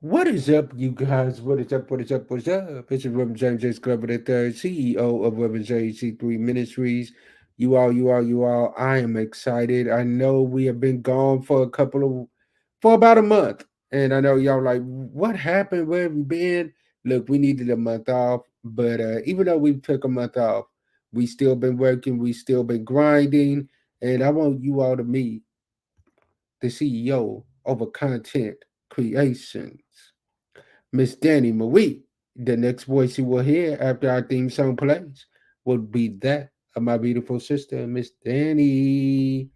What is up, you guys? What is up? What is up? What is up? It's your Reverend James J. Scrubber the third, CEO of Reverend JC3 Ministries. You all. I am excited. I know we have been gone for about a month. And I know y'all like, what happened? Where have we been? Look, we needed a month off. But even though we took a month off, we still been working. We still been grinding. And I want you all to meet the CEO of a content creations. Miss Danny Marie. The next voice you will hear after our theme song plays will be that of my beautiful sister, Miss Danny.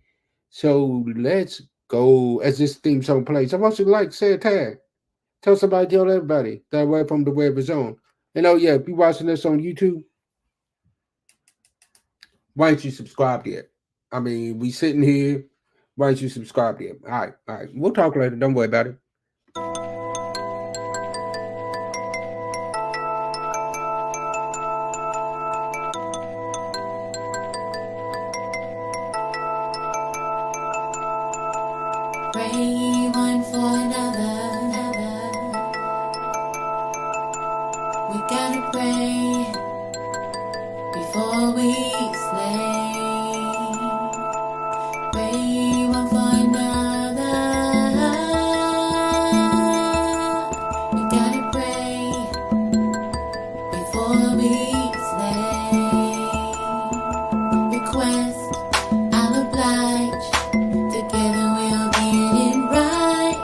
So let's go. As this theme song plays, I want you to like, say a tag. Tell somebody, tell everybody that way from the web is on. And oh yeah, if you're watching this on YouTube, why don't you subscribe yet? I mean, we sitting here. Why don't you subscribe yet? All right. We'll talk later. Don't worry about it. Pray one for another. We gotta pray before we slay. Pray one for another. We gotta pray before we slay. Request, I'll oblige. Together we'll get it right.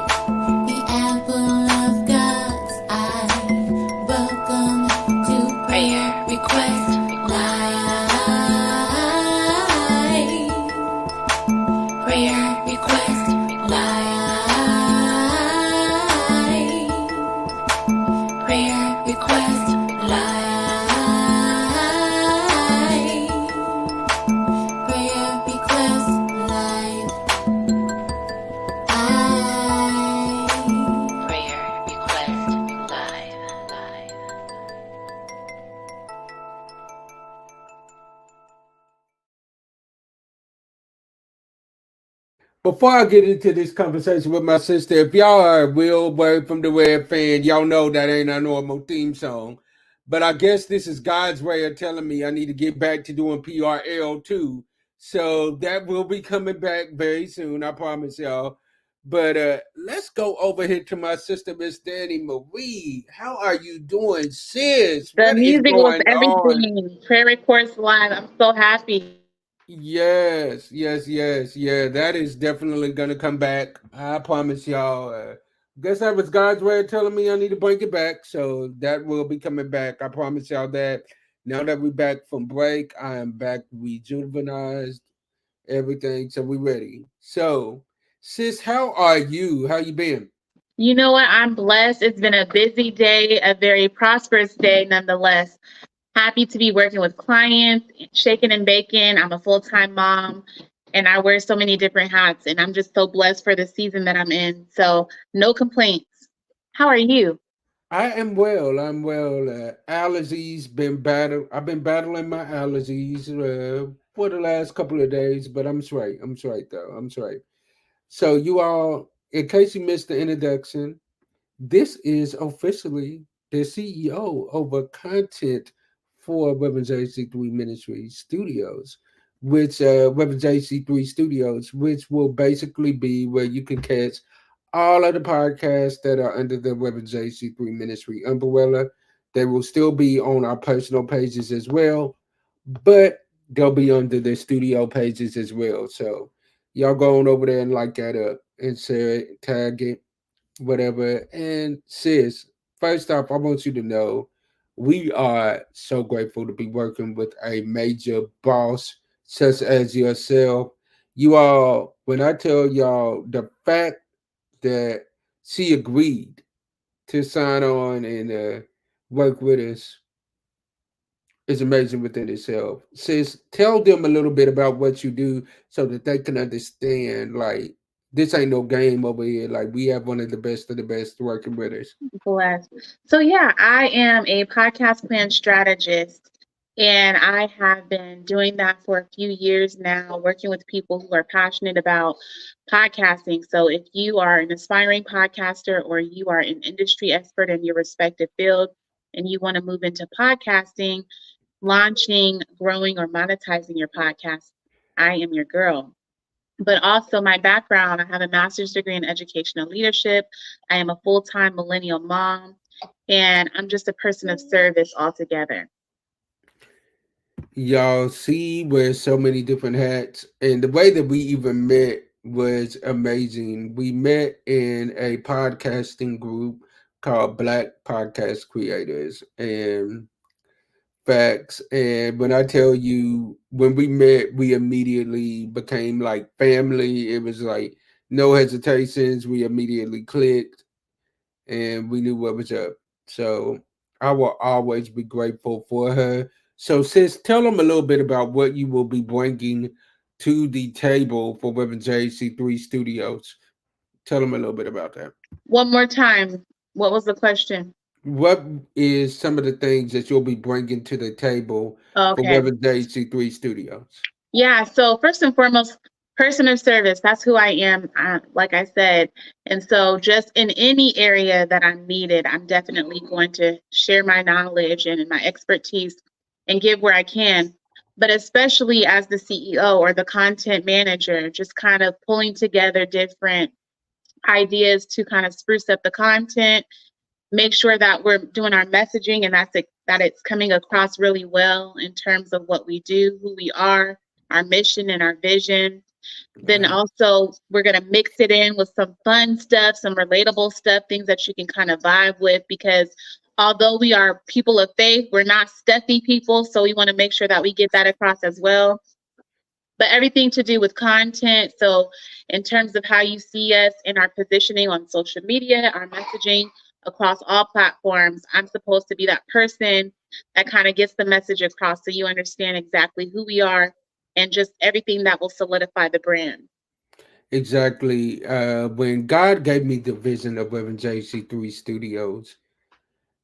The apple of God's eye. Welcome to prayer request live. Prayer request live. Prayer request live. Prayer request live. Prayer request live. Before I get into this conversation with my sister, if y'all are a real Word from the Red fan, y'all know that ain't our normal theme song. But I guess this is God's way of telling me I need to get back to doing PRL too. So that will be coming back very soon, I promise y'all. But let's go over here to my sister, Miss Danny Marie. How are you doing, sis? The What is music was going on? everything. Prayer request live. I'm so happy. Yes. Yeah, that is definitely gonna come back. I promise y'all. Guess that was God's way of telling me I need to bring it back. So that will be coming back. I promise y'all that. Now that we're back from break, I am back rejuvenized, everything. So we ready. So, sis, how are you? How you been? You know what? I'm blessed. It's been a busy day, a very prosperous day nonetheless. Happy to be working with clients, shaking and baking. I'm a full time mom and I wear so many different hats, and I'm just so blessed for the season that I'm in. So, no complaints. How are you? I am well. I'm well. Allergies been battle. I've been battling my allergies for the last couple of days, but I'm straight. I'm straight though. I'm straight. So you all, in case you missed the introduction, this is officially the CEO over content for Reverend JC3 Ministries Studios, which Reverend JC3 Studios, which will basically be where you can catch all of the podcasts that are under the Reverend JC3 Ministry umbrella. They will still be on our personal pages as well, but they'll be under the studio pages as well. So y'all go on over there and like that up and share it, tag it, whatever. And sis, first off, I want you to know we are so grateful to be working with a major boss such as yourself. You all, when I tell y'all the fact that she agreed to sign on and work with us is amazing within itself. Sis, tell them a little bit about what you do so that they can understand like this ain't no game over here. Like we have one of the best working with us. Blessed. So, yeah, I am a podcast plan strategist. And I have been doing that for a few years now, working with people who are passionate about podcasting. So if you are an aspiring podcaster or you are an industry expert in your respective field and you want to move into podcasting, launching, growing, or monetizing your podcast, I am your girl. But also, my background, I have a master's degree in educational leadership. I am a full time millennial mom, and I'm just a person of service altogether. Y'all see, wear so many different hats, and the way that we even met was amazing. We met in a podcasting group called Black Podcast Creators, and facts. And when I tell you, when we met, we immediately became like family. It was like no hesitations. We immediately clicked, and we knew what was up. So I will always be grateful for her. So, sis, tell them a little bit about what you will be bringing to the table for Reverend JC3 Studios. Tell them a little bit about that. One more time, what was the question? What is some of the things that you'll be bringing to the table for Okay. Reverend JC3 Studios? Yeah, so first and foremost, person of service, that's who I am, like I said. And so, just in any area that I'm needed, I'm definitely going to share my knowledge and my expertise and give where I can. But especially as the CEO or the content manager, just kind of pulling together different ideas to kind of spruce up the content, make sure that we're doing our messaging and that it's coming across really well in terms of what we do, who we are, our mission and our vision. Then Right. also we're going to mix it in with some fun stuff, some relatable stuff, things that you can kind of vibe with, because although we are people of faith, we're not stuffy people, so we want to make sure that we get that across as well. But everything to do with content. So, in terms of how you see us in our positioning on social media, our messaging across all platforms, I'm supposed to be that person that kind of gets the message across so you understand exactly who we are and just everything that will solidify the brand. Exactly. When God gave me the vision of Reverend JC3 Studios,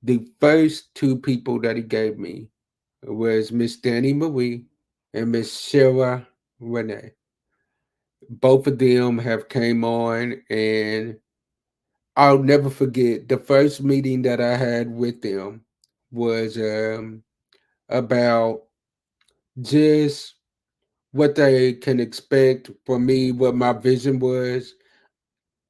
the first two people that He gave me was Miss Danny Marie and Miss Sarah Renee. Both of them have came on, and I'll never forget the first meeting that I had with them was about just what they can expect from me, what my vision was,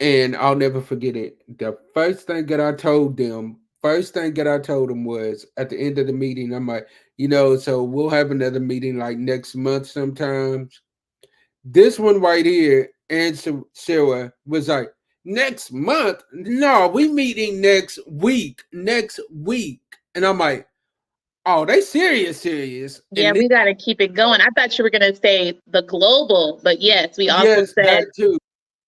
and I'll never forget it. The first thing that I told them was at the end of the meeting, I'm like, so we'll have another meeting like next month sometimes. This one right here, and Sarah was like, next month? No, we meeting next week. Next week. And I'm like, oh, they serious. Yeah, And then, we got to keep it going. I thought you were going to say the global, but yes, we also yes, said that too.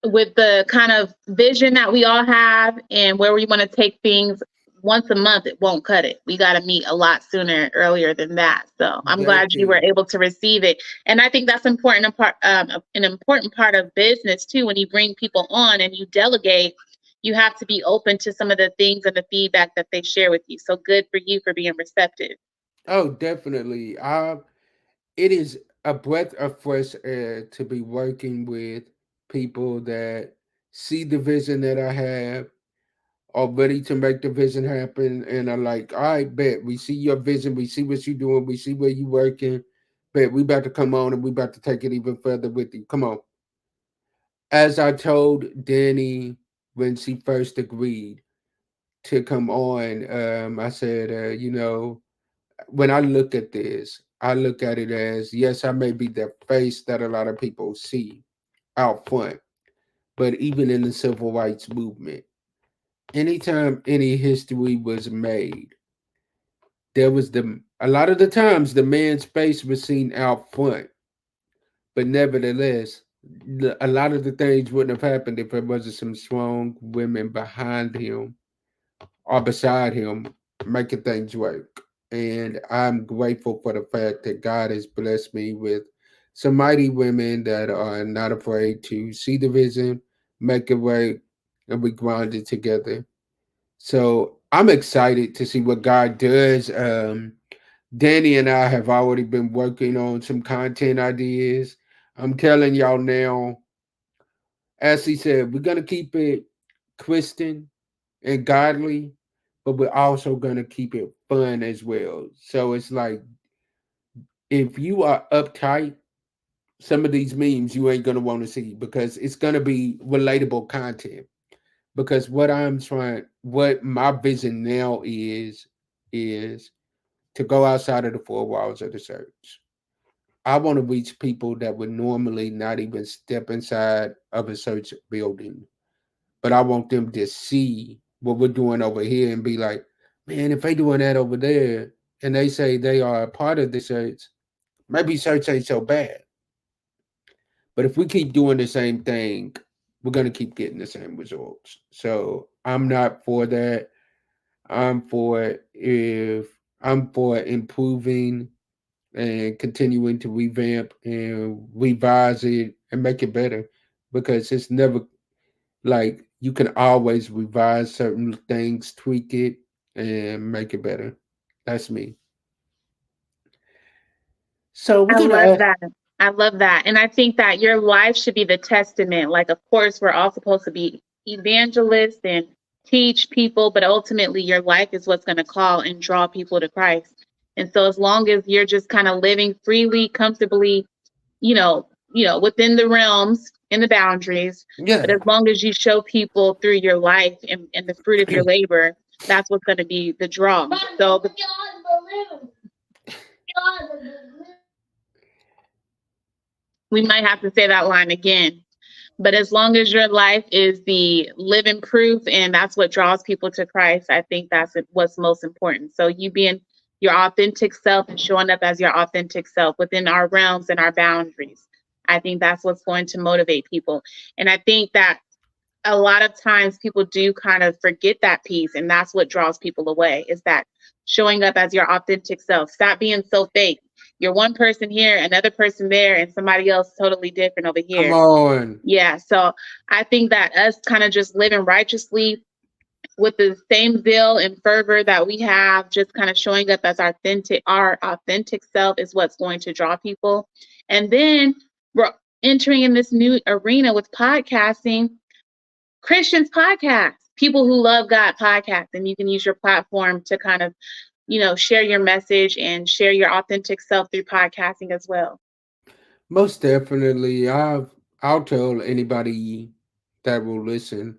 with the kind of vision that we all have and where we want to take things, once a month it won't cut it. We got to meet a lot sooner, earlier than that. So I'm That glad you were too. able to receive it, and I think that's important. An important part of business too. When you bring people on and you delegate, you have to be open to some of the things and the feedback that they share with you. So good for you for being receptive. Oh, definitely. It is a breath of fresh air to be working with people that see the vision that I have, are ready to make the vision happen, and are like, all right, bet we see your vision, we see what you're doing, we see where you working, bet we about to come on and we about to take it even further with you. Come on. As I told Danny when she first agreed to come on, I said, when I look at this, I look at it as yes, I may be the face that a lot of people see out front, but even in the civil rights movement, anytime any history was made, there was a lot of the times the man's face was seen out front, but nevertheless, a lot of the things wouldn't have happened if there wasn't some strong women behind him or beside him making things work. And I'm grateful for the fact that God has blessed me with some mighty women that are not afraid to see the vision, make it work, and we grind it together. So I'm excited to see what God does. Danny and I have already been working on some content ideas. I'm telling y'all now, as he said, we're gonna keep it Christian and godly, but we're also gonna keep it fun as well. So it's like if you are uptight, some of these memes you ain't gonna want to see because it's gonna be relatable content. Because what my vision now is to go outside of the four walls of the church. I want to reach people that would normally not even step inside of a church building, but I want them to see what we're doing over here and be like, man, if they doing that over there, and they say they are a part of the church, maybe church ain't so bad. But if we keep doing the same thing, we're gonna keep getting the same results. So I'm not for that. I'm for if I'm for improving and continuing to revamp and revise it and make it better because it's never like you can always revise certain things, tweak it, and make it better. That's me. So we're I gonna love ask. that. I love that. And I think that your life should be the testament. Like, of course, we're all supposed to be evangelists and teach people, but ultimately, your life is what's going to call and draw people to Christ. And so, as long as you're just kind of living freely, comfortably, within the realms and the boundaries, but Yeah. as long as you show people through your life and the fruit of your labor, that's what's going to be the draw. So, we might have to say that line again. But as long as your life is the living proof and that's what draws people to Christ, I think that's what's most important. So you being your authentic self and showing up as your authentic self within our realms and our boundaries. I think that's what's going to motivate people. And I think that a lot of times people do kind of forget that piece, and that's what draws people away is that showing up as your authentic self. Stop being so fake. You're one person here, another person there, and somebody else totally different over Come here. on. Yeah, so I think that us kind of just living righteously with the same zeal and fervor that we have, just kind of showing up as our authentic self is what's going to draw people. And then we're entering in this new arena with podcasting. Christians podcast, people who love God podcast, and you can use your platform to kind of, share your message and share your authentic self through podcasting as well. Most definitely. I'll tell anybody that will listen.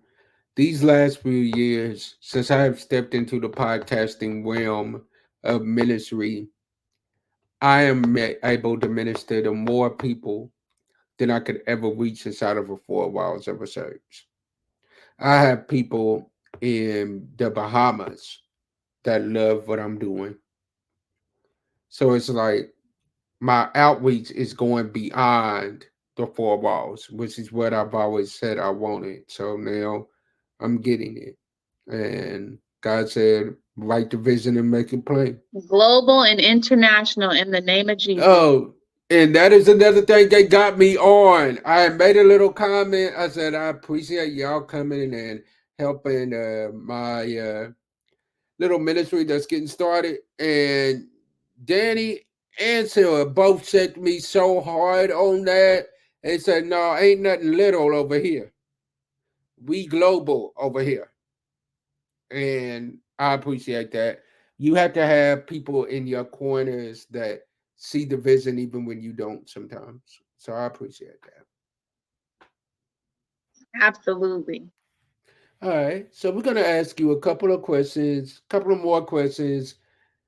These last few years, since I have stepped into the podcasting realm of ministry, I am able to minister to more people than I could ever reach inside of the four walls of a church. I have people in the Bahamas that love what I'm doing. So it's like my outreach is going beyond the four walls, which is what I've always said I wanted. So now I'm getting it. And God said, write the vision and make it plain. Global and international in the name of Jesus. Oh, and that is another thing they got me on. I made a little comment. I said, I appreciate y'all coming and helping my little ministry that's getting started. And Danny and Sarah both said me so hard on that. They said, no, ain't nothing little over here. We global over here. And I appreciate that. You have to have people in your corners that see the vision even when you don't sometimes. So I appreciate that. Absolutely. All right. So we're gonna ask you a couple of questions, couple of more questions.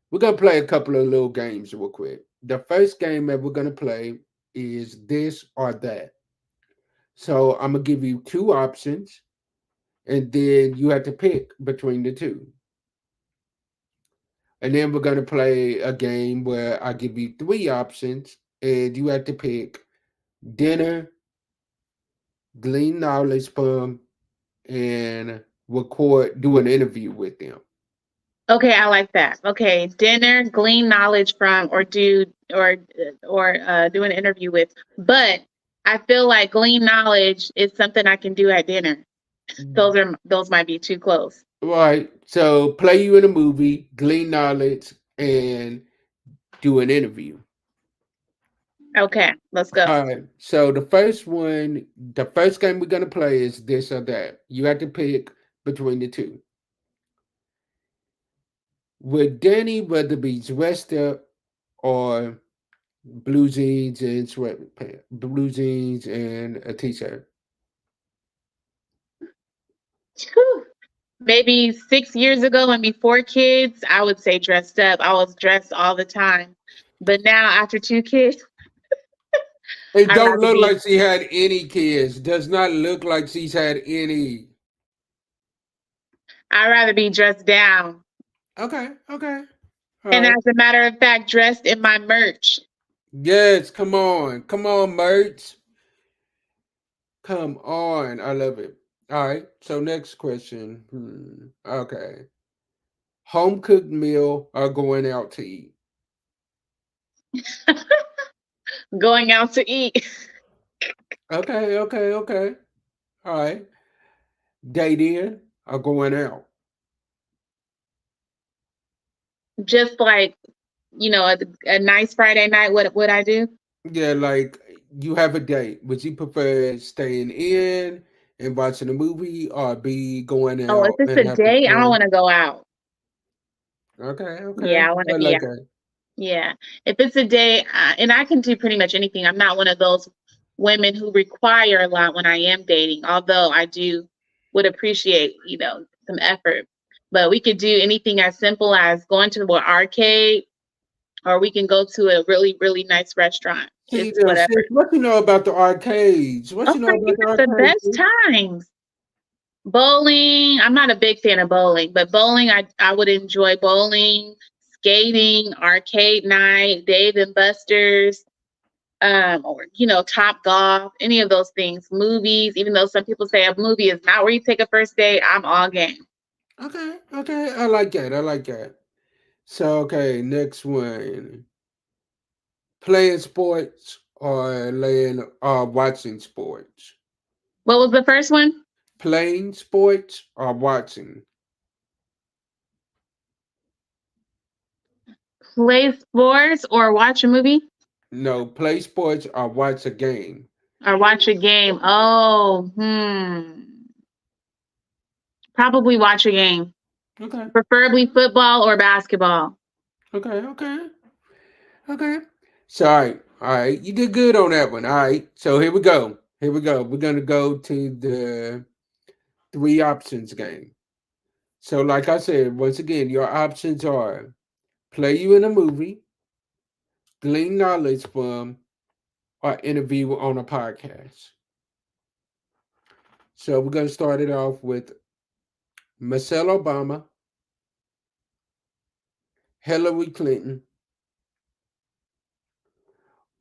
We're gonna play a couple of little games real quick. The first game that we're gonna play is this or that. So I'm gonna give you two options, and then you have to pick between the two. And then we're gonna play a game where I give you three options, and you have to pick dinner, glean knowledge from, and do an interview with them. Okay, I like that. Okay, dinner, glean knowledge from, or do an interview with. But I feel like glean knowledge is something I can do at dinner. Those might be too close. Right. So play you in a movie, glean knowledge, and do an interview. Okay, let's go. All right. So the first game we're gonna play is this or that. You have to pick between the two. Would Danny rather be dressed up or blue jeans and sweatpants, blue jeans and a t-shirt? Whew. Maybe 6 years ago and before kids, I would say dressed up. I was dressed all the time. But now after 2 kids, It I'd don't rather look be like she had any kids. Does not look like she's had any. I'd rather be dressed down. Okay, okay. All And right. as a matter of fact, dressed in my merch. Yes, come on. Come on, merch. Come on. I love it. All right. So next question. Okay. Home cooked meal or going out to eat? Going out to eat. Okay, okay, okay. All right. Dating or going out? Just like, a nice Friday night, what would I do? Yeah, like you have a date. Would you prefer staying in and watching a movie or be going Oh, if out it's and a having date, I don't fun? want to go out. Okay, okay. Yeah, I want I to be like out. that. Yeah. If it's a date, and I can do pretty much anything. I'm not one of those women who require a lot when I am dating, although I do would appreciate, some effort. But we could do anything as simple as going to an arcade, or we can go to a really, really nice restaurant. See, It's whatever. sis, what you know about the arcades? What Oh you know my about the goodness, the arcades, best sis? times. Bowling, I'm not a big fan of bowling, but bowling, I would enjoy bowling, skating, arcade night, Dave and Buster's, or Top Golf, any of those things. Movies, even though some people say a movie is not where you take a first date, I'm all game. Okay, okay. I like that. I like that. So, okay, next one. Playing sports or watching sports? What was the first one? Playing sports or watching? Play sports or watch a movie No, play sports or watch a game. or watch a game. Oh, probably watch a game, Okay, preferably football or basketball. okay, okay, okay. So, all right, you did good on that one. All right, so here we go. Here we go. We're gonna go to the three options game. So, like I said, once again, your options are play you in a movie, glean knowledge from, or interview on a podcast. So, we're gonna start it off with Michelle Obama, Hillary Clinton,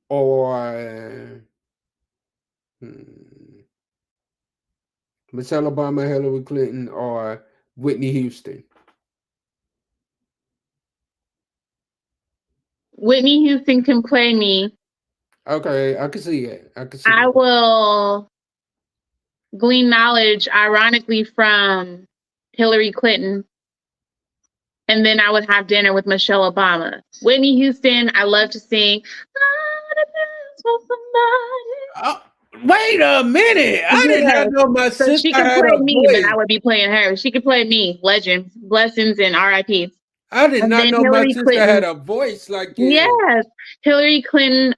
or hmm, Michelle Obama, Hillary Clinton, or Whitney Houston. Whitney Houston can play me. Okay, I can see it. I can see I it. will glean knowledge, ironically, from Hillary Clinton, and then I would have dinner with Michelle Obama. Whitney Houston, I love to sing. "I wanna dance with Oh, wait a minute! I somebody." did Yeah. not know my So sister she could had play a me, but voice. I would be playing her. She could play me. Legend, blessings, and R.I.P. I did And not then know my Hillary sister had Clinton. a voice like you. Yes, Hillary Clinton.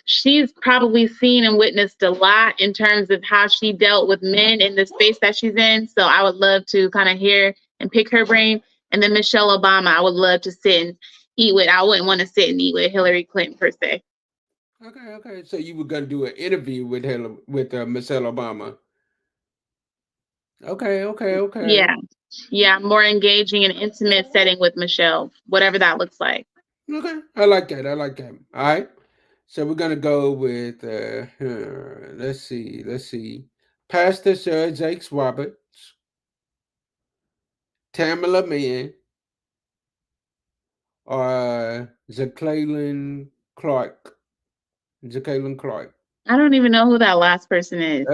She's probably seen and witnessed a lot in terms of how she dealt with men in the space that she's in. So I would love to kind of hear and pick her brain. And then Michelle Obama, I would love to sit and eat with. I wouldn't want to sit and eat with Hillary Clinton per se. Okay, okay. So you were gonna do an interview with Michelle Obama. Okay, okay, okay. Yeah, yeah, more engaging and intimate setting with Michelle, whatever that looks like. Okay, I like that. I like that. All right. So we're gonna go with let's see. Pastor Sir Jakes Roberts, Tamala Mann, or Jacqueline Clark. Jacqueline Clark. I don't even know who that last person is.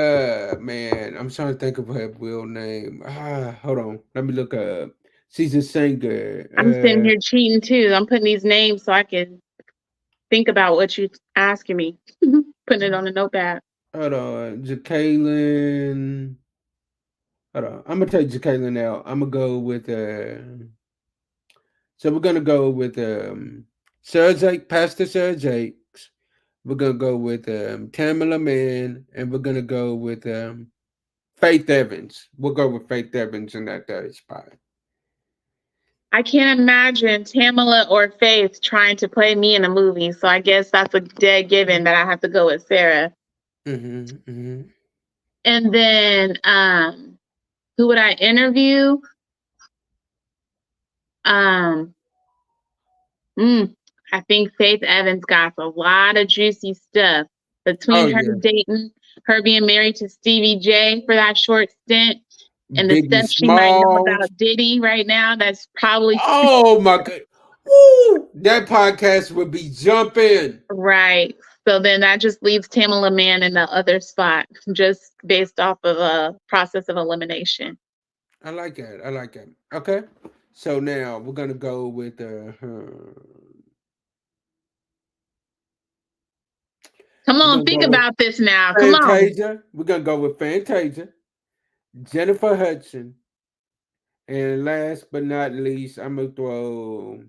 Man, I'm trying to think of her real name. Hold on. Let me look her up. She's a singer. I'm sitting here cheating too. I'm putting these names so I can think about what you asking me. Putting it on a notepad. Hold on, Jacqueline. Hold on, I'm gonna take Jacqueline out. I'm gonna go with So we're gonna go with Sarah Pastor Sarah Jakes. We're gonna go with Tamala Mann, and we're gonna go with Faith Evans. We'll go with Faith Evans in that third spot. I can't imagine Tamala or Faith trying to play me in a movie, so I guess that's a dead given that I have to go with Sarah. Mm-hmm. And then who would I interview? I think Faith Evans got a lot of juicy stuff between her dating, her being married to Stevie J for that short stint, and the Biggie stuff she might know Smalls. about Diddy right now. That's probably Oh my god. Woo! That podcast would be jumping. right. So then that just leaves Tamala Mann in the other spot, just based off of a process of elimination. I like that. I like that. Okay. So now we're gonna go with Come we're on, gonna think go with about this now. Come on. Fantasia. We're gonna go with Fantasia, Jennifer Hudson, and last but not least, I'm gonna throw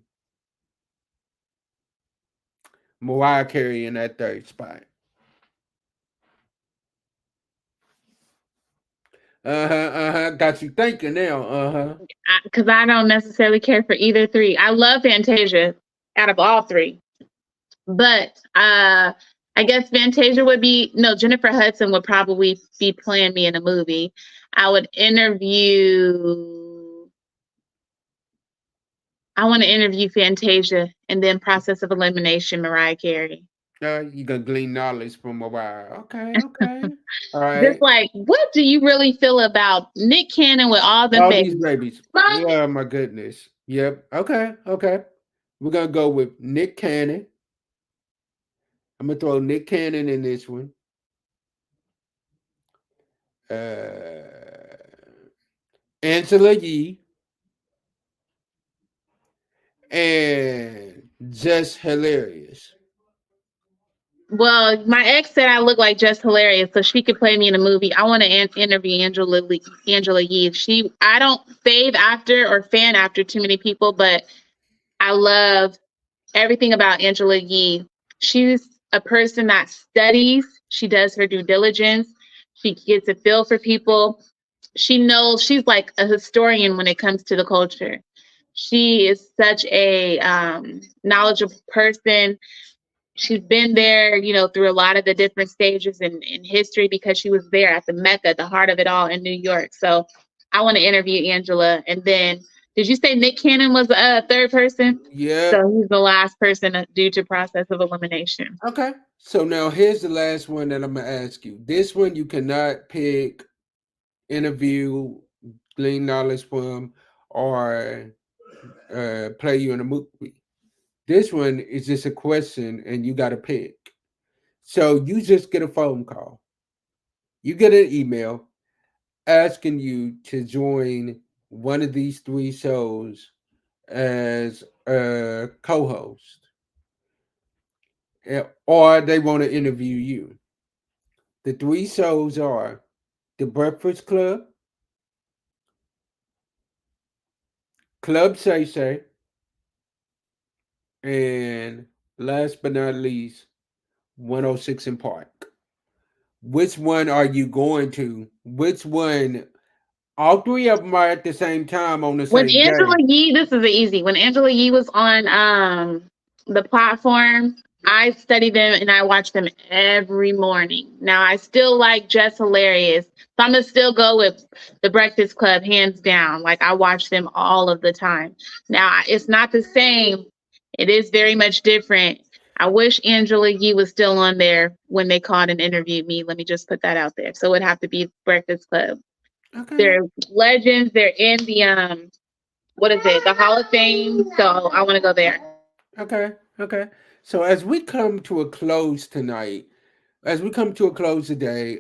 Mariah Carey in that third spot. Got you thinking now. Because I don't necessarily care for either three. I love Fantasia out of all three. But I guess Fantasia would be no, Jennifer Hudson would probably be playing me in a movie. I would interview. I want to interview Fantasia and then process of elimination Mariah Carey. You gonna glean knowledge from Mariah. Okay. All right. Just like, what do you really feel about Nick Cannon with all the these babies? babies. Oh my goodness. Yep. Okay. We're gonna go with Nick Cannon. I'm gonna throw Nick Cannon in this one. Angela Yee and Just Hilarious. Well, my ex said I look like Just Hilarious, so she could play me in a movie. I want to interview Angela Yee. I don't fave after or fan after too many people, but I love everything about Angela Yee. She's a person that studies. She does her due diligence. She gets a feel for people. She knows she's like a historian when it comes to the culture. She is such a knowledgeable person. She's been there, through a lot of the different stages in history because she was there at the Mecca, the heart of it all in New York. So I want to interview Angela. And then, did you say Nick Cannon was a third person? Yeah. So he's the last person due to process of elimination. Okay. So now here's the last one that I'm gonna ask you. This one you cannot pick, interview, glean knowledge from, or play you in a movie. This one is just a question and you got to pick. So you just get a phone call. You get an email asking you to join one of these three shows as a co-host. Or they want to interview you. The three shows are The Breakfast Club, Club Shay Shay, and last but not least, 106 in Park. Which one are you going to? Which one? All three of them are at the same time on the same When Angela day. Yee, this is an easy. When Angela Yee was on the platform, I study them and I watch them every morning. Now I still like Just Hilarious, so I'm gonna still go with The Breakfast Club hands down. Like I watch them all of the time. Now it's not the same. It is very much different. I wish Angela Yee was still on there when they called and interviewed me. Let me just put that out there. So it would have to be Breakfast Club. Okay. They're legends. They're in the the Hall of Fame. So I want to go there. Okay. So as we come to a close tonight, as we come to a close today,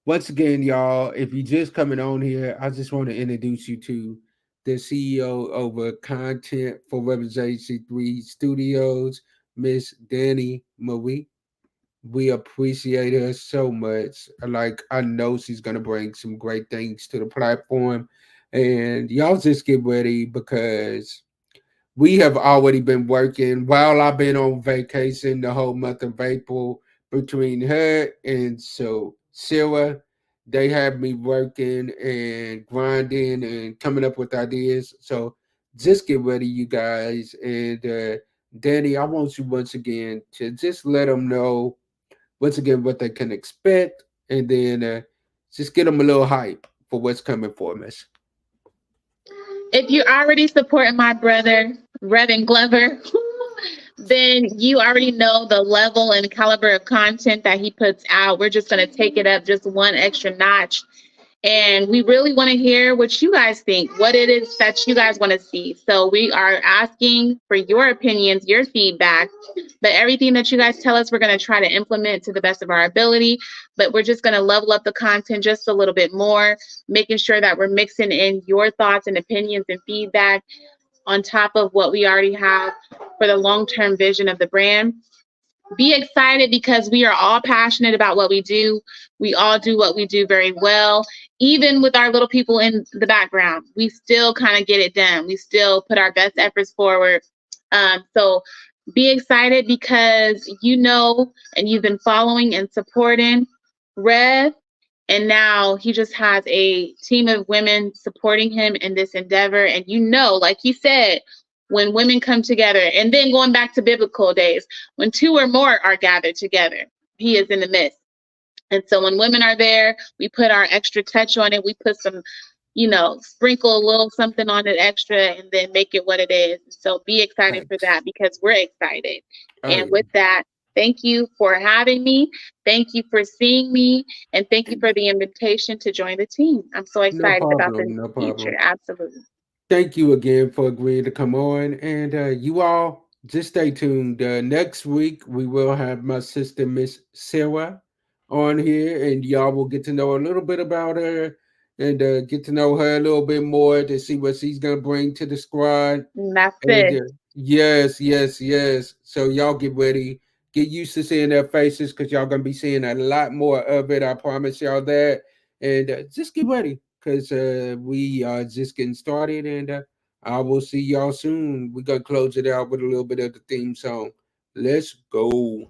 once again, y'all, if you're just coming on here, I just want to introduce you to the CEO over content for Representation 3 Studios, Miss Danny Marie. We appreciate her so much. Like, I know she's gonna bring some great things to the platform. And y'all just get ready because we have already been working while I've been on vacation the whole month of April between her and so Sarah. They have me working and grinding and coming up with ideas. So just get ready, you guys. And Danny, I want you once again to just let them know once again what they can expect, and then just get them a little hype for what's coming for us. If you're already supporting my brother, Reverend Glover, then you already know the level and caliber of content that he puts out. We're just going to take it up just one extra notch. And we really want to hear what you guys think, what it is that you guys want to see. So we are asking for your opinions, your feedback, but everything that you guys tell us, we're going to try to implement to the best of our ability. But we're just going to level up the content just a little bit more, making sure that we're mixing in your thoughts and opinions and feedback on top of what we already have for the long-term vision of the brand. Be excited because we are all passionate about what we do. We all do what we do very well. Even with our little people in the background, we still kind of get it done. We still put our best efforts forward. So be excited because you know, and you've been following and supporting Rev. And now he just has a team of women supporting him in this endeavor. And you know, like he said, when women come together, and then going back to biblical days, when two or more are gathered together, he is in the midst. And so when women are there, we put our extra touch on it. We put some, sprinkle a little something on it extra and then make it what it is. So be excited for Thanks. that because we're excited. And Hey, with that, thank you for having me. Thank you for seeing me. And thank you for the invitation to join the team. I'm so no excited about the problem, no future. problem. Absolutely. Thank you again for agreeing to come on. And you all just stay tuned. Next week, we will have my sister, Miss Sarah, on here, and y'all will get to know a little bit about her and get to know her a little bit more to see what she's going to bring to the squad. And that's And it. yes, yes, yes. So y'all get ready. Get used to seeing their faces because y'all gonna be seeing a lot more of it. I promise y'all that. And just get ready because we are just getting started. And I will see y'all soon. We're gonna close it out with a little bit of the theme song. Let's go.